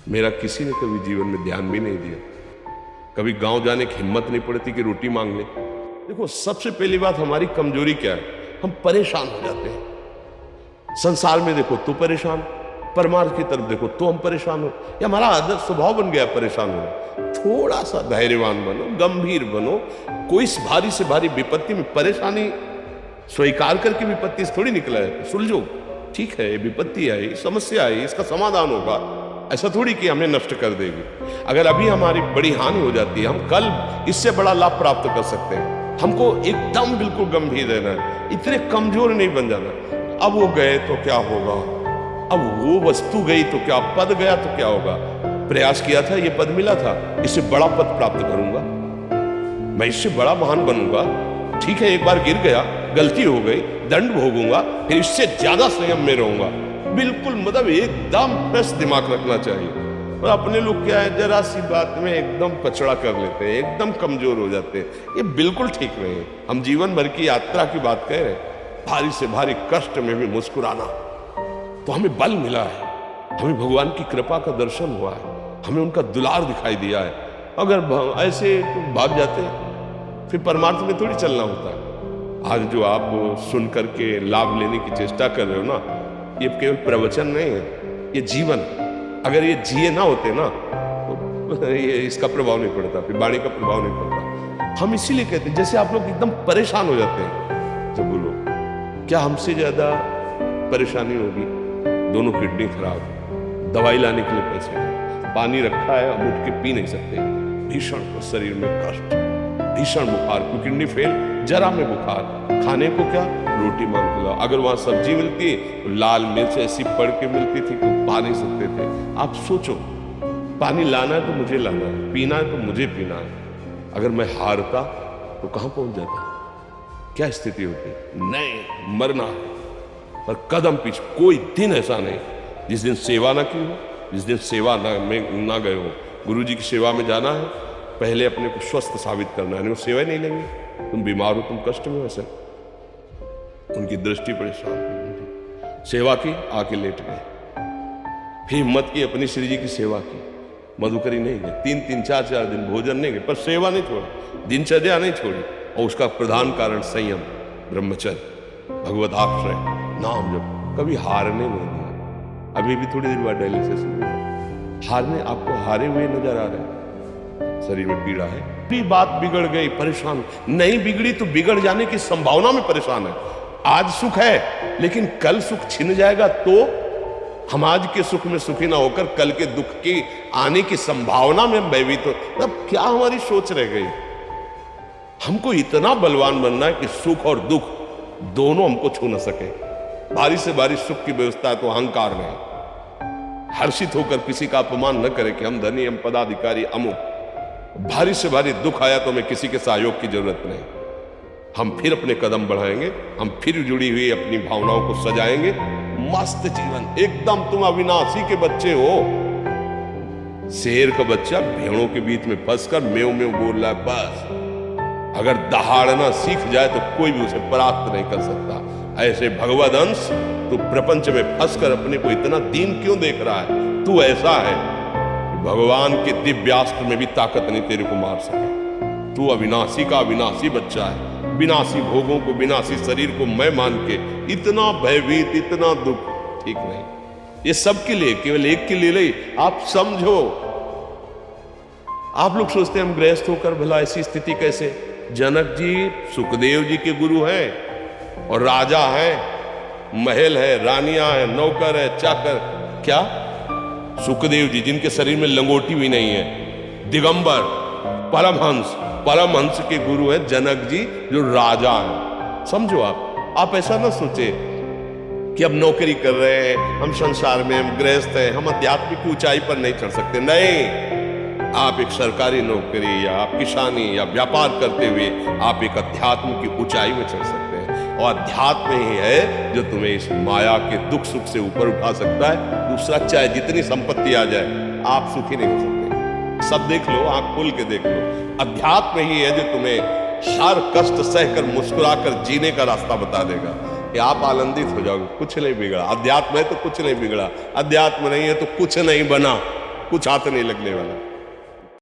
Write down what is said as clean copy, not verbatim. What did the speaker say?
मेरा किसी ने कभी जीवन में ध्यान भी नहीं दिया। कभी गांव जाने की हिम्मत नहीं पड़ती कि रोटी मांग ले। देखो, सबसे पहली बात हमारी कमजोरी क्या है, हम परेशान हो जाते हैं। संसार में देखो तो परेशान, परमार्थ की तरफ देखो तो हम परेशान हो। ये हमारा आदत स्वभाव बन गया परेशान होना। थोड़ा सा धैर्यवान बनो, गंभीर बनो। कोई भारी से भारी विपत्ति में परेशानी स्वीकार करके विपत्ति से थोड़ी निकला है। सुलझो, ठीक है, विपत्ति आई, समस्या आई, इसका समाधान होगा। ऐसा थोड़ी कि हमें नष्ट कर देगी। अगर अभी हमारी बड़ी हानि हो जाती है, हम कल इससे बड़ा लाभ प्राप्त कर सकते हैं। हमको एकदम बिल्कुल गंभीर रहना है, इतने कमजोर नहीं बन जाना। अब वो गए तो क्या होगा, अब वो वस्तु गई तो क्या, पद गया तो क्या होगा। प्रयास किया था, ये पद मिला था, इससे बड़ा पद प्राप्त करूंगा, मैं इससे बड़ा महान बनूंगा। ठीक है, एक बार गिर गया, गलती हो गई, दंड भोगूंगा, फिर इससे ज्यादा संयम में रहूंगा। बिल्कुल मतलब एकदम फ्रेश दिमाग रखना चाहिए। और अपने लोग क्या है, जरा सी बात में एकदम पचड़ा कर लेते हैं, एकदम कमजोर हो जाते हैं। ये बिल्कुल ठीक नहीं है। हम जीवन भर की यात्रा की बात कह रहे हैं, भारी से भारी कष्ट में भी मुस्कुराना, तो हमें बल मिला है, हमें भगवान की कृपा का दर्शन हुआ है, हमें उनका दुलार दिखाई दिया है। अगर ऐसे भाग जाते फिर परमार्थ में थोड़ी चलना होता है। आज जो आप सुन करके लाभ लेने की चेष्टा कर रहे हो ना, ये केवल प्रवचन नहीं है, ये जीवन। अगर ये जिए ना होते ना तो ये इसका प्रभाव नहीं पड़ता, फिर वाणी का प्रभाव नहीं पड़ता। हम इसीलिए कहते हैं, जैसे आप लोग एकदम परेशान हो जाते हैं, तो बोलो क्या हमसे ज्यादा परेशानी होगी। दोनों किडनी खराब, दवाई लाने के लिए पैसे, पानी रखा है, हम उठ के पी नहीं सकते, भीषण शरीर में कष्ट, भीषण बुखार, क्योंकि किडनी फेल, जरा में बुखार, खाने को क्या, रोटी मांग के लाओ। अगर वहां सब्जी मिलती तो लाल मिर्च ऐसी पड़ के मिलती थी तो पा नहीं सकते थे। आप सोचो, पानी लाना है तो मुझे लाना है, पीना है तो मुझे पीना है। अगर मैं हारता तो कहां पहुंच जाता, क्या स्थिति होती। नहीं, मरना है, पर कदम पीछे। कोई दिन ऐसा नहीं जिस दिन सेवा ना की हो, जिस दिन सेवा ना गए हो। गुरु जी की सेवा में जाना है, पहले अपने को स्वस्थ साबित करना है, नहीं वो सेवा नहीं लेंगे। तुम बीमार हो, तुम कष्ट में हो, ऐसे उनकी दृष्टि परेशान। सेवा की, आके लेट गए, फिर हिम्मत की, अपनी श्री जी की सेवा की, मधुकरी नहीं गए, 3-3, 4-4 दिन भोजन नहीं गए, पर सेवा नहीं छोड़ा, दिनचर्या नहीं छोड़ी। और उसका प्रधान कारण संयम, ब्रह्मचर्य, भगवत आश्रय, नाम जप, कभी हारने नहीं दिया। अभी भी थोड़ी देर बाद डायलिसिस हुआ, हारने, आपको हारे हुए नजर आ रहे हैं, शरीर में पीड़ा है, भी बात बिगड़ गई, परेशान। नहीं बिगड़ी तो बिगड़ जाने की संभावना में परेशान है। आज सुख है, लेकिन कल सुख छिन जाएगा तो हम आज के सुख में सुखी ना होकर कल के दुख की आने की संभावना में भयभीत हो। तब क्या हमारी सोच रह गई। हमको इतना बलवान बनना है कि सुख और दुख दोनों हमको छू न सके। भारी से भारी सुख की व्यवस्था है तो अहंकार नहीं, हर्षित होकर किसी का अपमान न करे कि हम धनी, हम पदाधिकारी, अमुक। भारी से भारी दुख आया तो हमें किसी के सहयोग की जरूरत नहीं। हम फिर अपने कदम बढ़ाएंगे, हम फिर जुड़ी हुई अपनी भावनाओं को सजाएंगे। मस्त जीवन, एकदम तुम अविनाशी के बच्चे हो। शेर का बच्चा भेड़ों के बीच में फंसकर मेव मेव बोल रहा है, बस अगर दहाड़ना सीख जाए तो कोई भी उसे परास्त नहीं कर सकता। ऐसे भगवद अंश तू प्रपंच में फंसकर अपने को इतना दीन क्यों देख रहा है। तू ऐसा है, भगवान के दिव्यास्त्र में भी ताकत नहीं तेरे को मार सके। तू अविनाशी का अविनाशी बच्चा है। विनाशी भोगों को, विनाशी शरीर को मैं मान के इतना भयभीत, इतना दुख, ठीक नहीं। ये सबके लिए, केवल एक के लिए नहीं। आप समझो, आप लोग सोचते हैं हम गृहस्थ होकर भला ऐसी स्थिति कैसे। जनक जी सुखदेव जी के गुरु हैं और राजा हैं, महल है, रानियां हैं, नौकर है, चाकर। क्या सुखदेव जी जिनके शरीर में लंगोटी भी नहीं है, दिगंबर, परमहंस, परमहंस के गुरु हैं जनक जी जो राजा हैं। समझो, आप ऐसा ना सोचे कि अब नौकरी कर रहे हैं, हम संसार में, हम गृहस्थ हैं, हम आध्यात्मिक ऊंचाई पर नहीं चढ़ सकते। नहीं, आप एक सरकारी नौकरी या आप किसानी या व्यापार करते हुए आप एक अध्यात्म की ऊंचाई में चढ़ सकते हैं। और अध्यात्म ही है जो तुम्हें इस माया के दुख सुख से ऊपर उठा सकता है। दूसरा, चाहे जितनी संपत्ति आ जाए, आप सुखी नहीं हो सकते। सब देख लो, आंख खोल के देख लो, अध्यात्म ही है जो तुम्हें हर कष्ट सहकर मुस्कुराकर जीने का रास्ता बता देगा कि आप आनंदित हो जाओगे। कुछ नहीं बिगड़ा, अध्यात्म है तो कुछ नहीं बिगड़ा, अध्यात्म नहीं है तो कुछ नहीं बना। कुछ हाथ नहीं लगने वाला।